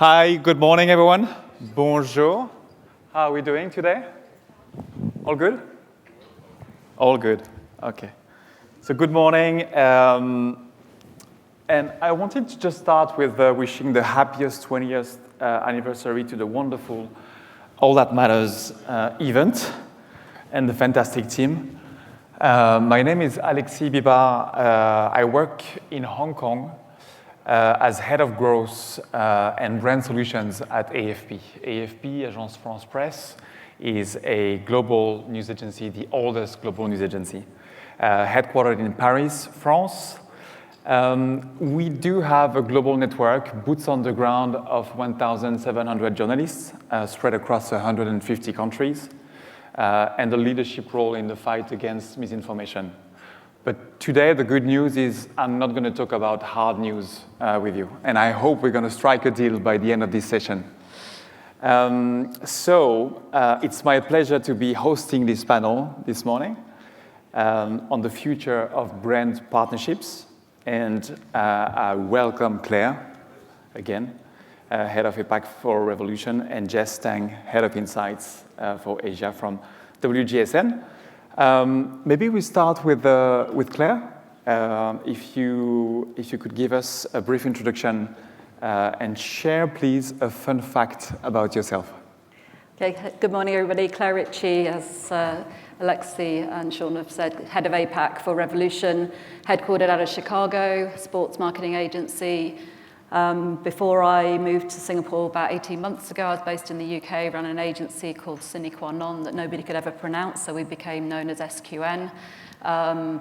Hi, good morning, everyone. Bonjour. How are we doing today? All good? All good. Okay. So good morning. And I wanted to just start with wishing the happiest 20th anniversary to the wonderful All That Matters event and the fantastic team. My name is Alexis Bibiard. I work in Hong Kong as head of growth and brand solutions at AFP. AFP, Agence France Presse, is a global news agency, the oldest global news agency, headquartered in Paris, France. We do have a global network, boots on the ground, of 1,700 journalists spread across 150 countries, and a leadership role in the fight against misinformation. But today, the good news is I'm not going to talk about hard news with you, and I hope we're going to strike a deal by the end of this session. It's my pleasure to be hosting this panel this morning on the future of brand partnerships, and I welcome Claire, again, head of APAC for Revolution, and Jess, Tang, head of Insights for Asia from WGSN. Maybe we start with Claire. If you could give us a brief introduction and share, please, a fun fact about yourself. Okay, good morning, everybody. Claire Ritchie, as Alexis and Sean have said, head of APAC for Revolution, headquartered out of Chicago, sports marketing agency. Before I moved to Singapore about 18 months ago, I was based in the UK, ran an agency called Sine Qua Non that nobody could ever pronounce, so we became known as SQN.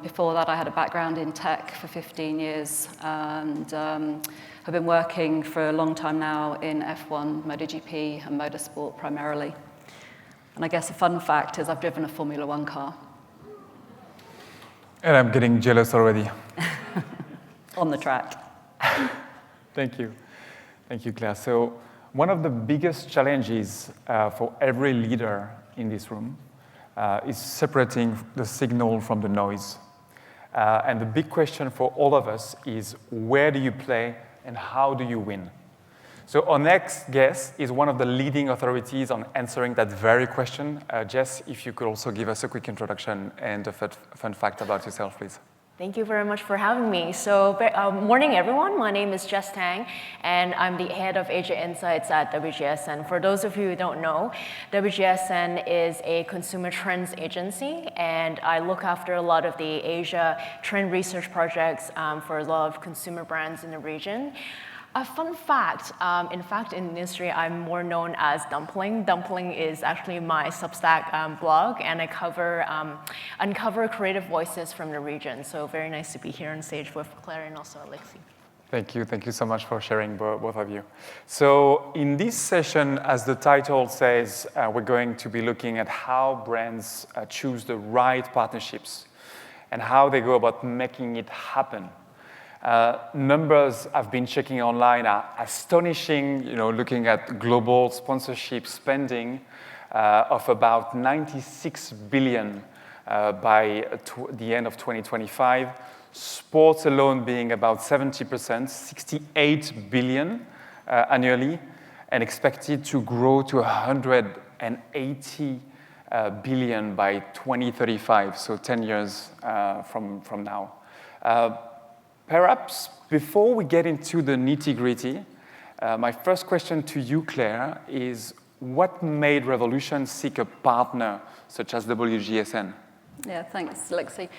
Before that, I had a background in tech for 15 years, and have been working for a long time now in F1, MotoGP, and motorsport primarily. And I guess a fun fact is I've driven a Formula One car. And I'm getting jealous already. On the track. Thank you. Thank you, Claire. So one of the biggest challenges for every leader in this room is separating the signal from the noise. And the big question for all of us is, where do you play and how do you win? So our next guest is one of the leading authorities on answering that very question. Jess, if you could also give us a quick introduction and a fun fact about yourself, please. Thank you very much for having me. So, morning everyone. My name is Jess Tang, and I'm the head of Asia Insights at WGSN. For those of you who don't know, WGSN is a consumer trends agency, and I look after a lot of the Asia trend research projects for a lot of consumer brands in the region. A fun fact, in fact, in the industry, I'm more known as Dumpling. Dumpling is actually my Substack blog, and I uncover creative voices from the region. So very nice to be here on stage with Claire and also Alexis. Thank you. Thank you so much for sharing, both of you. So in this session, as the title says, we're going to be looking at how brands choose the right partnerships and how they go about making it happen. Numbers I've been checking online are astonishing, looking at global sponsorship spending of about 96 billion by the end of 2025. Sports alone being about 70%, 68 billion annually, and expected to grow to 180 billion by 2035, so 10 years from now. Perhaps before we get into the nitty-gritty, my first question to you, Claire, is what made Revolution seek a partner such as WGSN? Yeah, thanks, Alexis.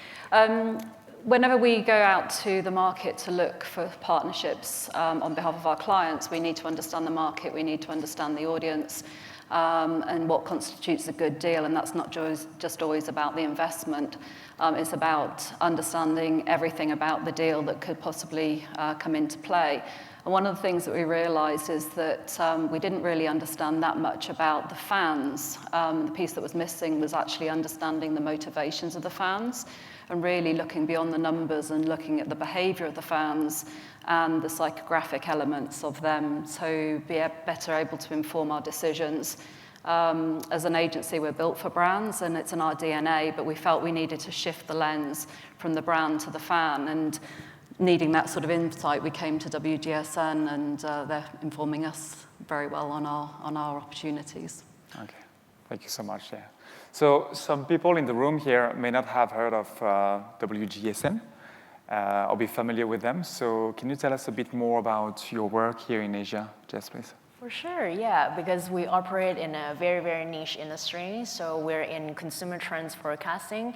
Whenever we go out to the market to look for partnerships on behalf of our clients, we need to understand the market, we need to understand the audience, and what constitutes a good deal. And that's not just always about the investment. It's about understanding everything about the deal that could possibly come into play. And one of the things that we realized is that we didn't really understand that much about the fans. The piece that was missing was actually understanding the motivations of the fans and really looking beyond the numbers and looking at the behavior of the fans and the psychographic elements of them to be better able to inform our decisions. As an agency, we're built for brands and it's in our DNA, but we felt we needed to shift the lens from the brand to the fan. And needing that sort of insight, we came to WGSN, and they're informing us very well on our opportunities. Okay, thank you so much. Yeah. So some people in the room here may not have heard of WGSN or be familiar with them. So can you tell us a bit more about your work here in Asia, Jess, please? For sure, yeah, because we operate in a very, very niche industry. So we're in consumer trends forecasting.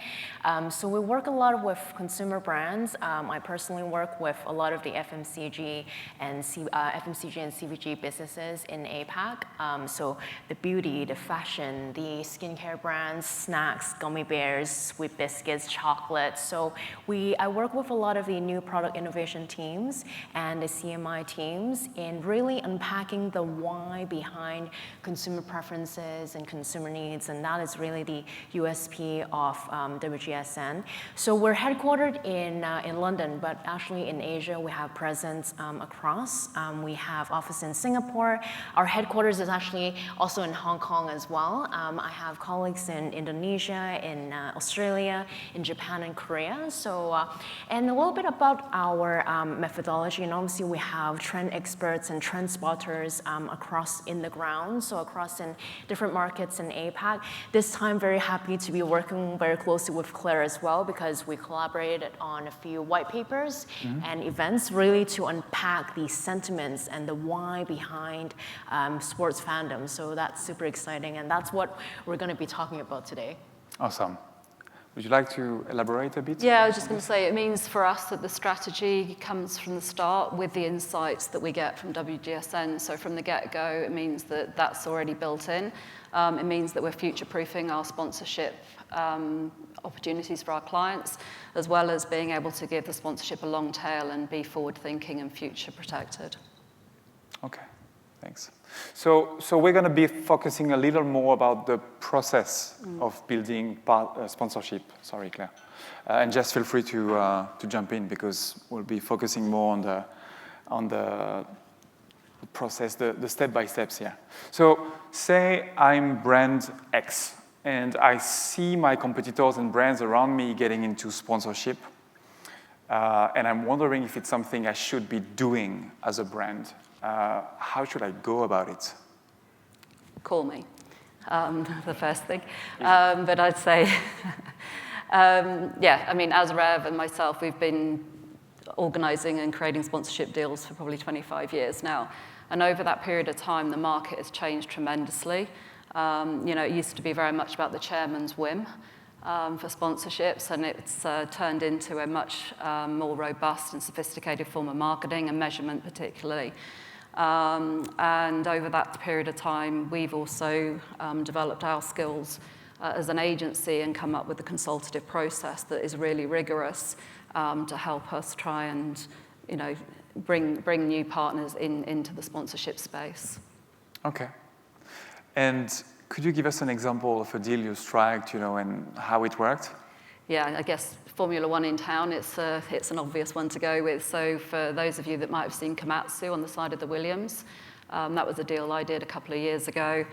So we work a lot with consumer brands. I personally work with a lot of the FMCG and CPG businesses in APAC. So the beauty, the fashion, the skincare brands, snacks, gummy bears, sweet biscuits, chocolates. So I work with a lot of the new product innovation teams and the CMI teams in really unpacking the why behind consumer preferences and consumer needs, and that is really the USP of WGSN. So we're headquartered in London, but actually in Asia we have presence across. We have office in Singapore. Our headquarters is actually also in Hong Kong as well. I have colleagues in Indonesia, in Australia, in Japan and Korea. So, and a little bit about our methodology, and obviously we have trend experts and trend spotters across in the ground, so across in different markets in APAC. This time, very happy to be working very closely with Claire as well, because we collaborated on a few white papers and events really to unpack the sentiments and the why behind sports fandom. So that's super exciting, and that's what we're going to be talking about today. Awesome. Would you like to elaborate a bit? Yeah, I was just going to say, it means for us that the strategy comes from the start with the insights that we get from WGSN. So from the get-go, it means that that's already built in. It means that we're future-proofing our sponsorship opportunities for our clients, as well as being able to give the sponsorship a long tail and be forward-thinking and future-protected. Okay, thanks. So we're going to be focusing a little more about the process of building sponsorship. Sorry, Claire. And just feel free to jump in, because we'll be focusing more on the process, the step-by-steps here. So say I'm brand X, and I see my competitors and brands around me getting into sponsorship, and I'm wondering if it's something I should be doing as a brand. How should I go about it? Call me, the first thing. But I'd say, yeah, I mean, as Rev and myself, we've been organizing and creating sponsorship deals for probably 25 years now. And over that period of time, the market has changed tremendously. It used to be very much about the chairman's whim for sponsorships, and it's turned into a much more robust and sophisticated form of marketing and measurement particularly. And over that period of time, we've also developed our skills as an agency and come up with a consultative process that is really rigorous to help us try and, bring new partners into the sponsorship space. Okay. And could you give us an example of a deal you struck, and how it worked? Yeah, I guess Formula One in town, it's an obvious one to go with. So for those of you that might have seen Komatsu on the side of the Williams, that was a deal I did a couple of years ago.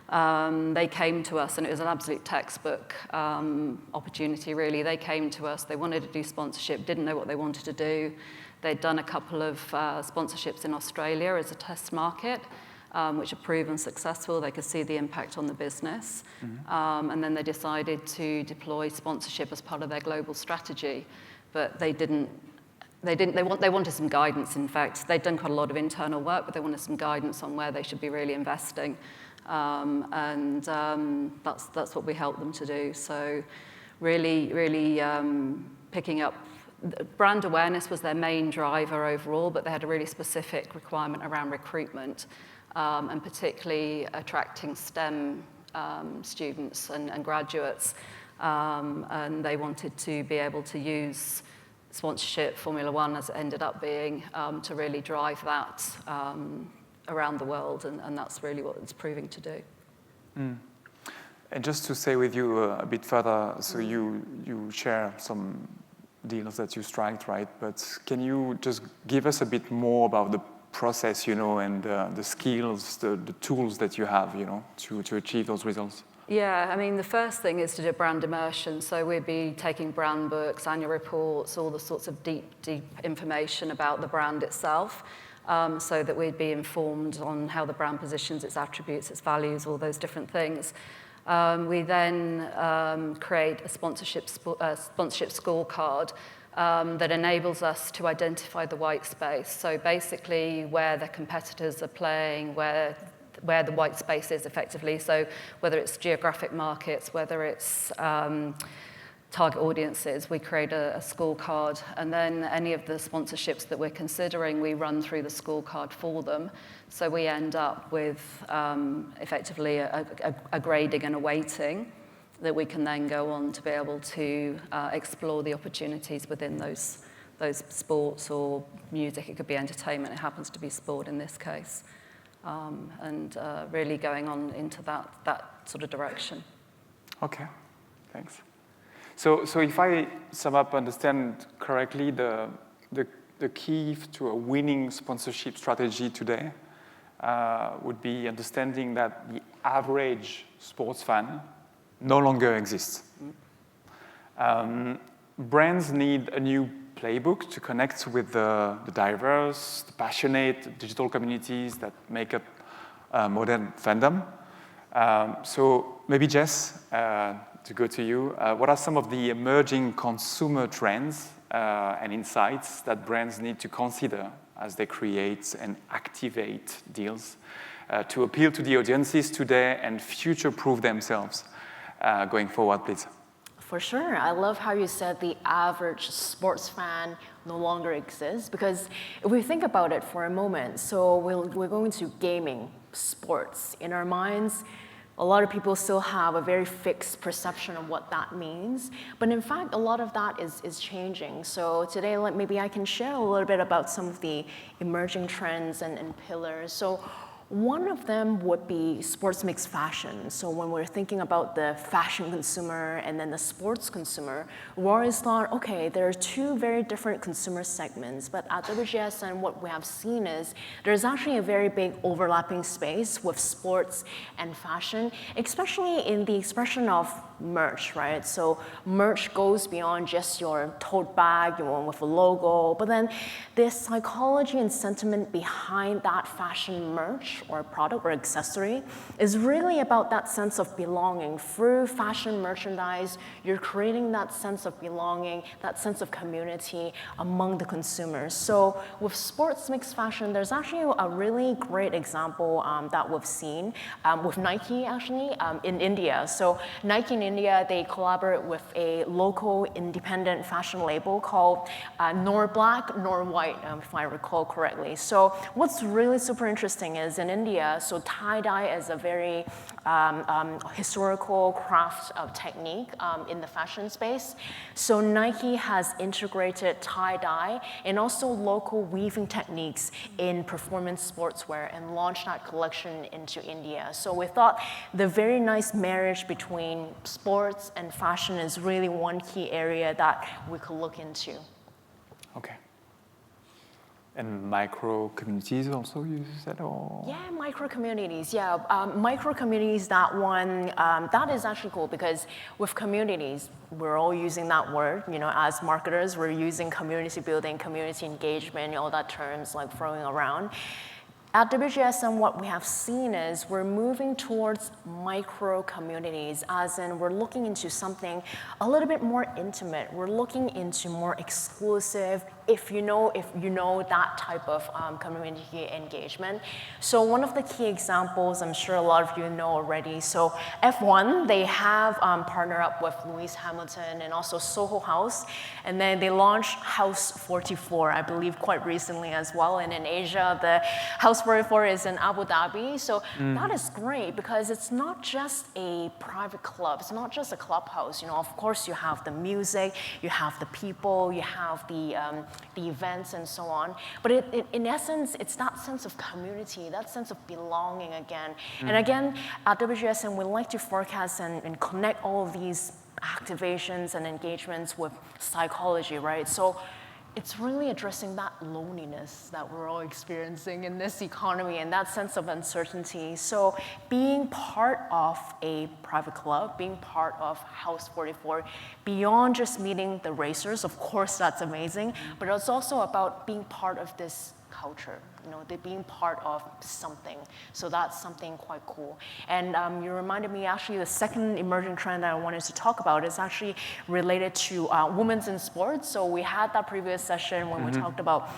They came to us, and it was an absolute textbook opportunity, really. They came to us, they wanted to do sponsorship, didn't know what they wanted to do. They'd done a couple of sponsorships in Australia as a test market, which have proven successful. They could see the impact on the business. And then they decided to deploy sponsorship as part of their global strategy. But they wanted some guidance, in fact. They'd done quite a lot of internal work, but they wanted some guidance on where they should be really investing. That's what we helped them to do. So really picking up, brand awareness was their main driver overall, but they had a really specific requirement around recruitment. And particularly attracting STEM students and graduates. And they wanted to be able to use sponsorship, Formula One, as it ended up being, to really drive that around the world. And that's really what it's proving to do. And just to stay with you a bit further, so you share some deals that you struck, right? But can you just give us a bit more about the process, and the skills, the tools that you have, to achieve those results? Yeah, I mean, the first thing is to do brand immersion. So we'd be taking brand books, annual reports, all the sorts of deep information about the brand itself, so that we'd be informed on how the brand positions, its attributes, its values, all those different things. We then create a sponsorship scorecard that enables us to identify the white space. So basically where the competitors are playing, where the white space is effectively. So whether it's geographic markets, whether it's target audiences, we create a scorecard. And then any of the sponsorships that we're considering, we run through the scorecard for them. So we end up with effectively a grading and a weighting that we can then go on to be able to explore the opportunities within those sports or music. It could be entertainment. It happens to be sport in this case. And really going on into that sort of direction. Okay, thanks. So if I sum up, understand correctly, the key to a winning sponsorship strategy today would be understanding that the average sports fan no longer exists. Brands need a new playbook to connect with the diverse, the passionate digital communities that make up modern fandom. So maybe Jess, to go to you, what are some of the emerging consumer trends and insights that brands need to consider as they create and activate deals to appeal to the audiences today and future-proof themselves going forward, please? For sure. I love how you said the average sports fan no longer exists, because if we think about it for a moment, so we're going to gaming, sports. In our minds, a lot of people still have a very fixed perception of what that means. But in fact, a lot of that is changing. So today, maybe I can share a little bit about some of the emerging trends and pillars. So one of them would be sports mix fashion. So when we're thinking about the fashion consumer and then the sports consumer, we always thought, okay, there are two very different consumer segments. But at WGSN, what we have seen is there's actually a very big overlapping space with sports and fashion, especially in the expression of merch, right? So merch goes beyond just your tote bag, your one with a logo, but then the psychology and sentiment behind that fashion merch or product or accessory is really about that sense of belonging. Through fashion merchandise, you're creating that sense of belonging, that sense of community among the consumers. So with sports mixed fashion, there's actually a really great example that we've seen with Nike actually in India. So Nike in India, they collaborate with a local independent fashion label called Nor Black, Nor White, if I recall correctly. So what's really super interesting is in India, so tie-dye is a very historical craft technique in the fashion space. So Nike has integrated tie-dye and also local weaving techniques in performance sportswear and launched that collection into India. So we thought the very nice marriage between sports and fashion is really one key area that we could look into. Okay. And micro communities also, you said? Or? Yeah, micro communities. Yeah, micro communities, that one, that is actually cool because with communities, we're all using that word. You know, as marketers, we're using community building, community engagement, all that terms like throwing around. At WGSN, what we have seen is we're moving towards micro communities, as in we're looking into something a little bit more intimate. We're looking into more exclusive, if you know that type of community engagement. So one of the key examples, I'm sure a lot of you know already, so F1, they have partnered up with Lewis Hamilton and also Soho House, and then they launched House 44, I believe quite recently as well, and in Asia, the House 44 is in Abu Dhabi, so that is great because it's not just a private club, it's not just a clubhouse, you know, of course you have the music, you have the people, you have the events and so on. But in essence, it's that sense of community, that sense of belonging again. And again, at WGSN, we like to forecast and connect all of these activations and engagements with psychology, right? So it's really addressing that loneliness that we're all experiencing in this economy and that sense of uncertainty. So being part of a private club, being part of House 44, beyond just meeting the racers, of course that's amazing, but it's also about being part of this culture, they're being part of something. So that's something quite cool. And you reminded me, actually, the second emerging trend that I wanted to talk about is actually related to women in sports. So we had that previous session when we talked about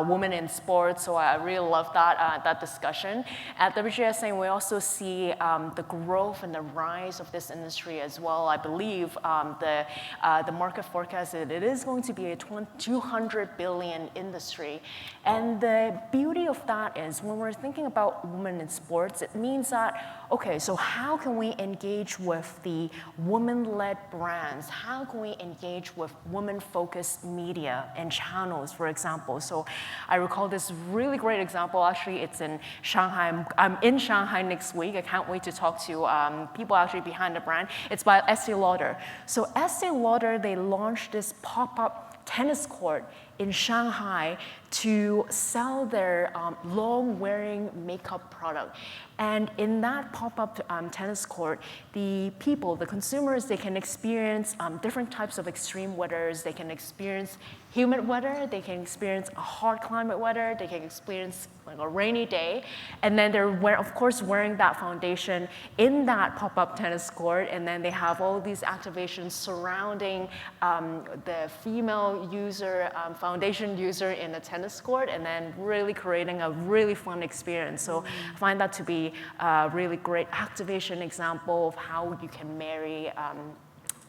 women in sports. So I really love that discussion. At WGSN, we also see the growth and the rise of this industry as well. I believe the market forecast, it is going to be a 200 billion industry. And the beauty of that is when we're thinking about women in sports, it means that, okay, so how can we engage with the women-led brands? How can we engage with women-focused media and channels, for example? So I recall this really great example. Actually, it's in Shanghai. I'm in Shanghai next week. I can't wait to talk to people actually behind the brand. It's by Estee Lauder. So Estee Lauder, they launched this pop-up tennis court in Shanghai to sell their long-wearing makeup product. And in that pop-up tennis court, the people, the consumers, they can experience different types of extreme weathers. They can experience humid weather. They can experience a hot climate weather. They can experience like a rainy day. And then they're, of course, wearing that foundation in that pop-up tennis court. And then they have all these activations surrounding the female user, foundation user in the tennis court, and then really creating a really fun experience. So I find that to be a really great activation example of how you can marry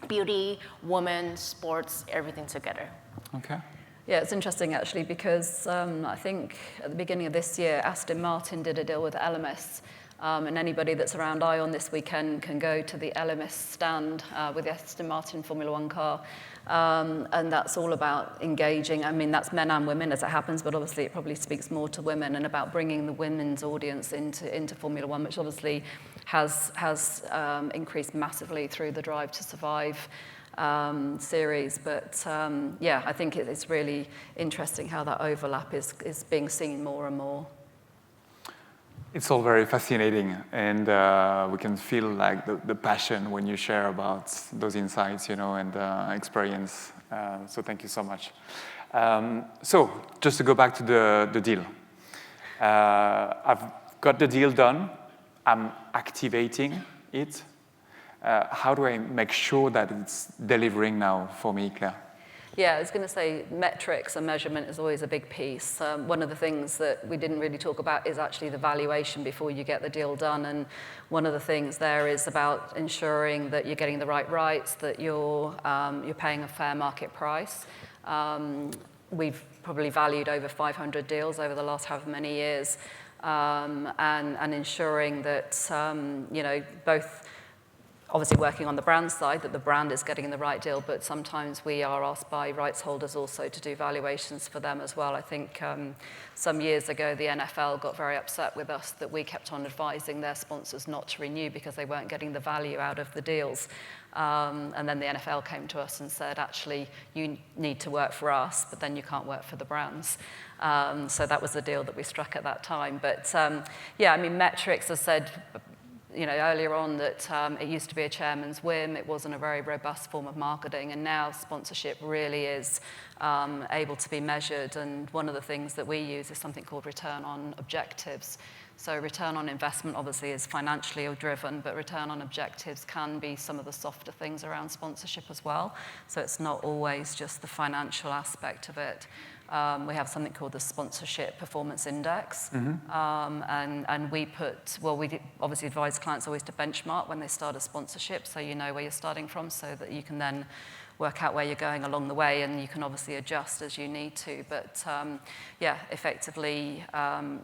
beauty, women, sports, everything together. Okay. Yeah, it's interesting actually because I think at the beginning of this year, Aston Martin did a deal with LMS. And anybody that's around ION this weekend can go to the LMS stand with the Aston Martin Formula One car. And that's all about engaging. I mean, that's men and women as it happens, but obviously it probably speaks more to women and about bringing the women's audience into Formula One, which obviously has increased massively through the Drive to Survive series. But yeah, I think it's really interesting how that overlap is being seen more and more. It's all very fascinating, and we can feel like the passion when you share about those insights, and experience. So thank you so much. So just to go back to the deal. I've got the deal done. I'm activating it. How do I make sure that it's delivering now for me, Claire? Yeah, I was going to say metrics and measurement is always a big piece. One of the things that we didn't really talk about is actually the valuation before you get the deal done. And one of the things there is about ensuring that you're getting the right rights, that you're paying a fair market price. We've probably valued over 500 deals over the last however many years, and ensuring that both. Obviously working on the brand side, that the brand is getting the right deal, but sometimes we are asked by rights holders also to do valuations for them as well. I think some years ago, the NFL got very upset with us that we kept on advising their sponsors not to renew because they weren't getting the value out of the deals. And then the NFL came to us and said, actually, you need to work for us, but then you can't work for the brands. So that was the deal that we struck at that time. But yeah, I mean, metrics, as said, earlier on that it used to be a chairman's whim. It wasn't a very robust form of marketing, and now sponsorship really is able to be measured. And one of the things that we use is something called return on objectives. So return on investment obviously is financially driven, but return on objectives can be some of the softer things around sponsorship as well. So it's not always just the financial aspect of it. We have something called the Sponsorship Performance Index. And we obviously advise clients always to benchmark when they start a sponsorship, so you know where you're starting from, so that you can then work out where you're going along the way, and you can obviously adjust as you need to. But yeah, effectively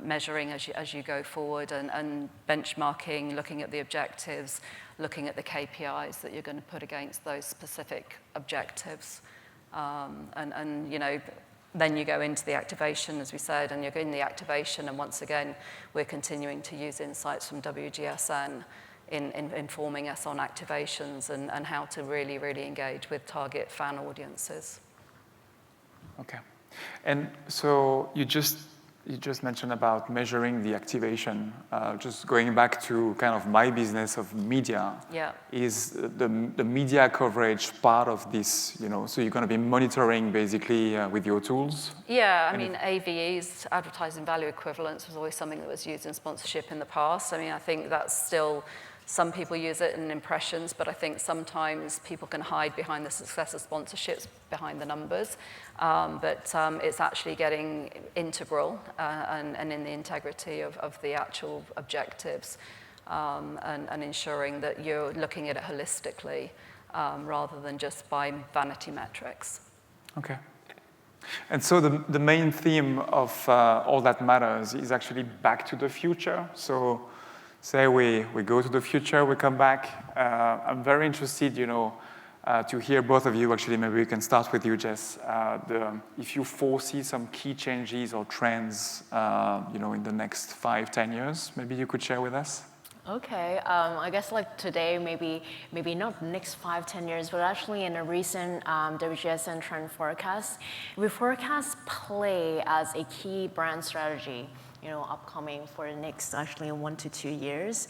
measuring as you go forward, and benchmarking, looking at the objectives, looking at the KPIs that you're going to put against those specific objectives. Then you go into the activation, as we said, and you're in the activation, and once again, we're continuing to use insights from WGSN in informing us on activations and how to really, really engage with target fan audiences. Okay. And so you just mentioned about measuring the activation. Just going back to kind of my business of media, Yeah. is the media coverage part of this, so you're going to be monitoring basically with your tools? Yeah, I mean, AVEs, advertising value equivalence, was always something that was used in sponsorship in the past. I mean, I think that's still, some people use it in impressions, but I think sometimes people can hide behind the success of sponsorships, behind the numbers. But it's actually getting integral and in the integrity of the actual objectives and ensuring that you're looking at it holistically rather than just by vanity metrics. Okay. And so the main theme of All That Matters is actually back to the future. So say we go to the future, we come back. I'm very interested, to hear both of you. Actually, maybe we can start with you, Jess. If you foresee some key changes or trends, in the next 5-10 years, maybe you could share with us. Okay, I guess like today, maybe not the next 5-10 years, but actually in a recent WGSN trend forecast, we forecast play as a key brand strategy, upcoming for the next actually 1 to 2 years.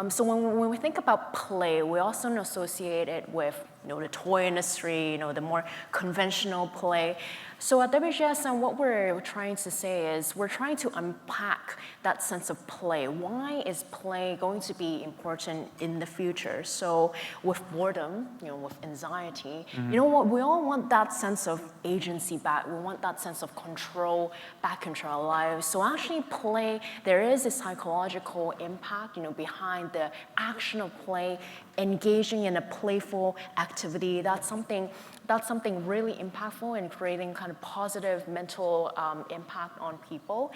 So when we think about play, we also associate it with the toy industry, the more conventional play. So at WGSN, what we're trying to say is we're trying to unpack that sense of play. Why is play going to be important in the future? So with boredom, with anxiety, you know what? We all want that sense of agency back. We want that sense of control back into our lives. So actually play, there is a psychological impact, behind the action of play, engaging in a playful activity. That's something really impactful in creating kind of positive mental impact on people.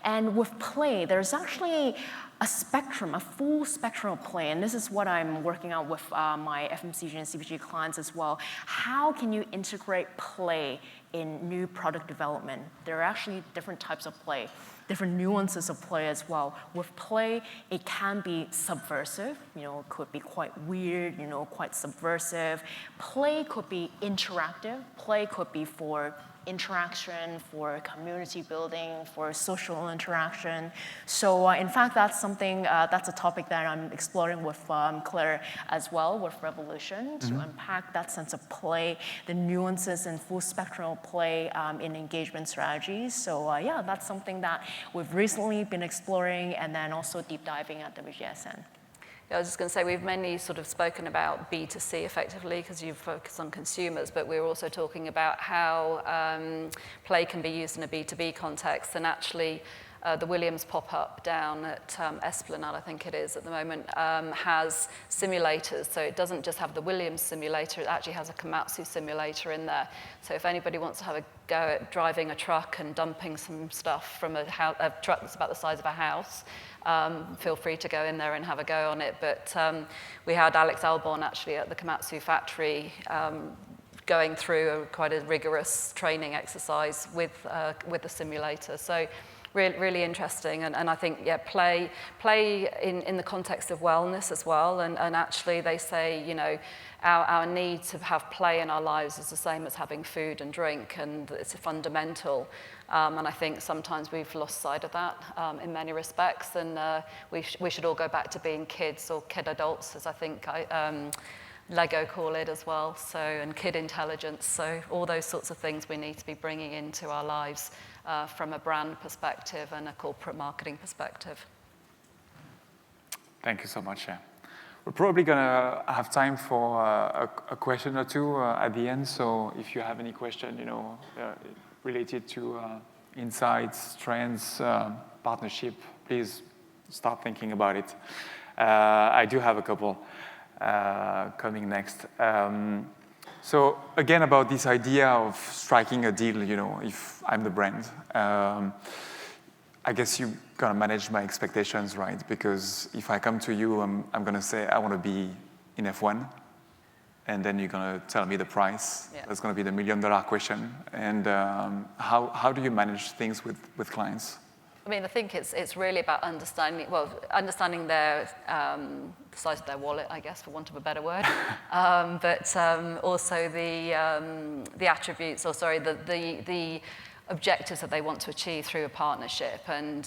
And with play, there's actually a spectrum, a full spectrum of play. And this is what I'm working on with my FMCG and CPG clients as well. How can you integrate play in new product development? There are actually different types of play, different nuances of play as well. With play, it can be subversive, it could be quite weird, quite subversive. Play could be interactive. Play could be for interaction, for community building, for social interaction. So in fact, that's something, that's a topic that I'm exploring with Claire as well, with Revolution, to unpack that sense of play, the nuances and full spectrum of play in engagement strategies. So yeah, that's something that we've recently been exploring and then also deep diving at WGSN. Yeah, I was just going to say, we've mainly sort of spoken about B2C effectively because you focus on consumers, but we're also talking about how play can be used in a B2B context. And actually, the Williams pop-up down at Esplanade, I think it is at the moment, has simulators. So it doesn't just have the Williams simulator, it actually has a Komatsu simulator in there. So if anybody wants to have a go at driving a truck and dumping some stuff from a truck that's about the size of a house, feel free to go in there and have a go on it. But we had Alex Albon actually at the Komatsu factory going through quite a rigorous training exercise with the simulator. So really interesting. And I think, yeah, play in the context of wellness as well. And actually they say, our need to have play in our lives is the same as having food and drink, and it's fundamental. And I think sometimes we've lost sight of that in many respects, and we should all go back to being kids or kid adults, as I think Lego call it as well, so, and kid intelligence. So all those sorts of things we need to be bringing into our lives from a brand perspective and a corporate marketing perspective. Thank you so much. We're probably going to have time for a question or two at the end. So if you have any question, related to insights, trends, partnership, please start thinking about it. I do have a couple coming next. So again, about this idea of striking a deal, if I'm the brand, I guess you're going to manage my expectations, right? Because if I come to you, I'm going to say, I want to be in F1. And then you're going to tell me the price. Yeah. That's going to be the $1 million question. And how do you manage things with clients? I mean, I think it's really about understanding their the size of their wallet, I guess, for want of a better word, but also the attributes, or sorry, the objectives that they want to achieve through a partnership. And,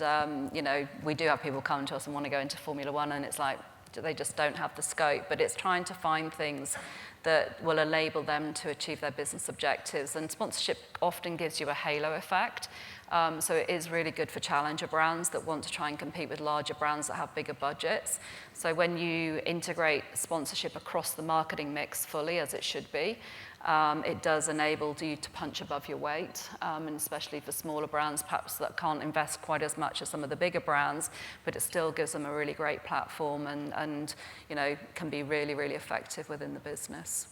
you know, we do have people come to us and want to go into Formula One, and it's like, they just don't have the scope. But it's trying to find things that will enable them to achieve their business objectives. And sponsorship often gives you a halo effect. So it is really good for challenger brands that want to try and compete with larger brands that have bigger budgets. So when you integrate sponsorship across the marketing mix fully, as it should be, it does enable you to punch above your weight, and especially for smaller brands, perhaps that can't invest quite as much as some of the bigger brands, but it still gives them a really great platform and you know, can be really, really effective within the business.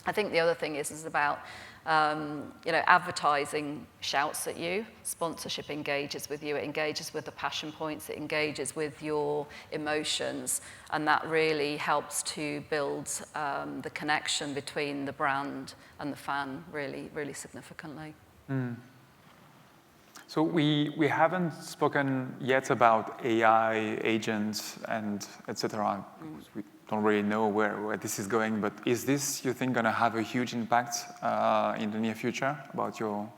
I think the other thing is about, you know, advertising shouts at you, sponsorship engages with you, it engages with the passion points, it engages with your emotions, and that really helps to build the connection between the brand and the fan really, really significantly. Mm. So we haven't spoken yet about AI agents and etc. We don't really know where this is going, but is this, you think, going to have a huge impact in the near future about your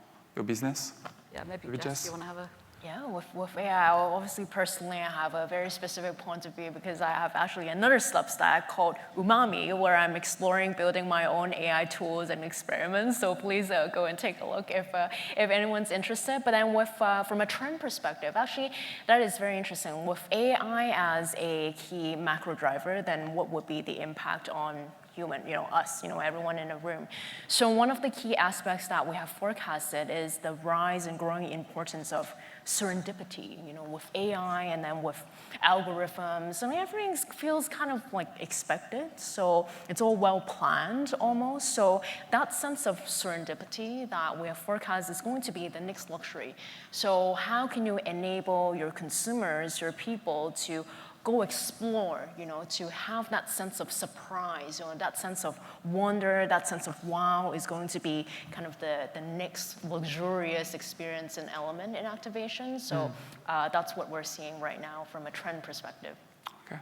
business? Yeah, maybe Jess, you want to have a... Yeah, with AI, obviously personally I have a very specific point of view because I have actually another Substack called Umami where I'm exploring building my own AI tools and experiments. So please go and take a look if anyone's interested. But then with from a trend perspective, actually that is very interesting. With AI as a key macro driver, then what would be the impact on human, you know, us, you know, everyone in the room. So one of the key aspects that we have forecasted is the rise and growing importance of serendipity, you know, with AI and then with algorithms. I mean, everything feels kind of like expected. So it's all well planned almost. So that sense of serendipity that we have forecast is going to be the next luxury. So how can you enable your consumers, your people to go explore, you know, to have that sense of surprise, you know, that sense of wonder, that sense of wow is going to be kind of the next luxurious experience and element in activation. So that's what we're seeing right now from a trend perspective. Okay.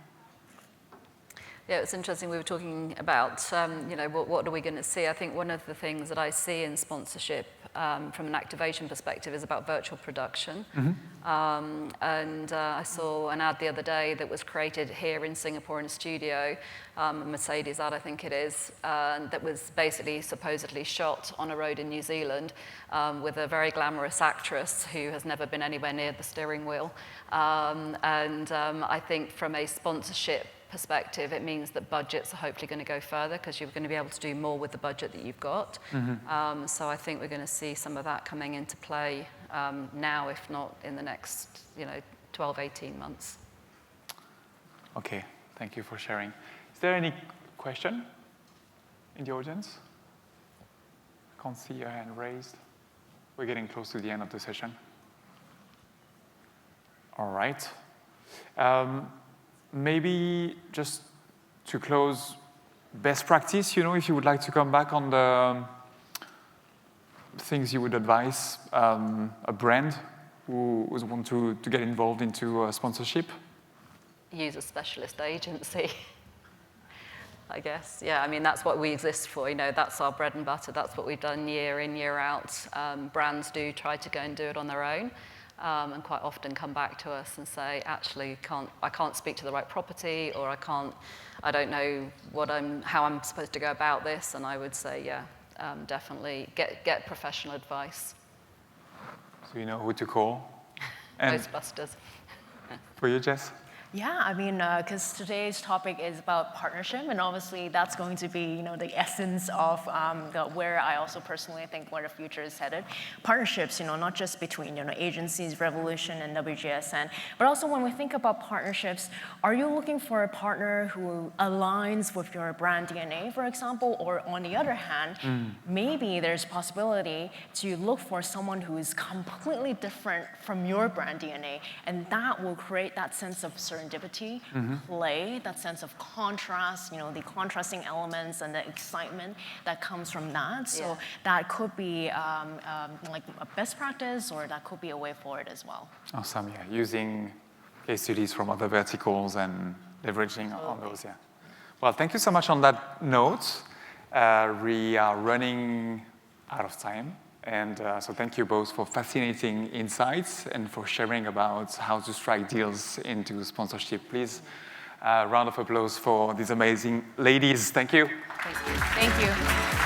Yeah, it's interesting. We were talking about, you know, what are we going to see? I think one of the things that I see in sponsorship from an activation perspective is about virtual production. And I saw an ad the other day that was created here in Singapore in a studio, a Mercedes ad, I think it is, that was basically supposedly shot on a road in New Zealand with a very glamorous actress who has never been anywhere near the steering wheel. I think from a sponsorship perspective, it means that budgets are hopefully going to go further because you're going to be able to do more with the budget that you've got. So I think we're going to see some of that coming into play now, if not in the next, 12, 18 months. Okay, thank you for sharing. Is there any question in the audience? I can't see your hand raised. We're getting close to the end of the session. All right. Maybe just to close, best practice, if you would like to come back on the things you would advise a brand who would want to get involved into sponsorship? Use a specialist agency, I guess. Yeah, I mean, that's what we exist for. That's our bread and butter. That's what we've done year in, year out. Brands do try to go and do it on their own. And quite often come back to us and say, actually, I can't speak to the right property, or I don't know how I'm supposed to go about this. And I would say, yeah, definitely get professional advice. So you know who to call. And Ghostbusters. For you, Jess? Yeah, I mean, because today's topic is about partnership, and obviously that's going to be, the essence of where I also personally think where the future is headed. Partnerships, not just between, agencies, Revolution and WGSN, but also when we think about partnerships, are you looking for a partner who aligns with your brand DNA, for example, or on the other hand, maybe there's possibility to look for someone who is completely different from your brand DNA, and that will create that sense of serendipity, play, that sense of contrast, the contrasting elements and the excitement that comes from that. So that could be like a best practice, or that could be a way forward as well. Awesome, yeah. Using case studies from other verticals and leveraging on those, yeah. Well, thank you so much on that note. We are running out of time. And so thank you both for fascinating insights and for sharing about how to strike deals into sponsorship. Please, round of applause for these amazing ladies. Thank you. Thank you.